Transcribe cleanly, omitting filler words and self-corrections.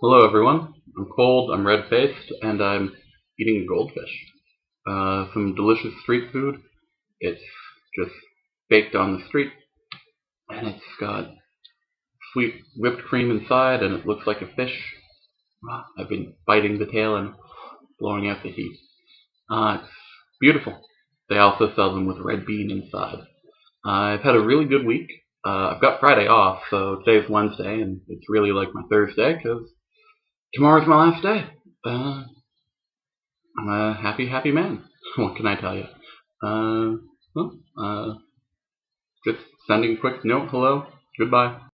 Hello everyone, I'm cold, I'm red-faced, and I'm eating a goldfish. Some delicious street food. It's just baked on the street, and it's got sweet whipped cream inside, and it looks like a fish. I've been biting the tail and blowing out the heat. It's beautiful. They also sell them with red bean inside. I've had a really good week. I've got Friday off, so today's Wednesday, and it's really like my Thursday, because tomorrow's my last day. I'm a happy, happy man. What can I tell you? Uh, well, just sending a quick note. Hello. Goodbye.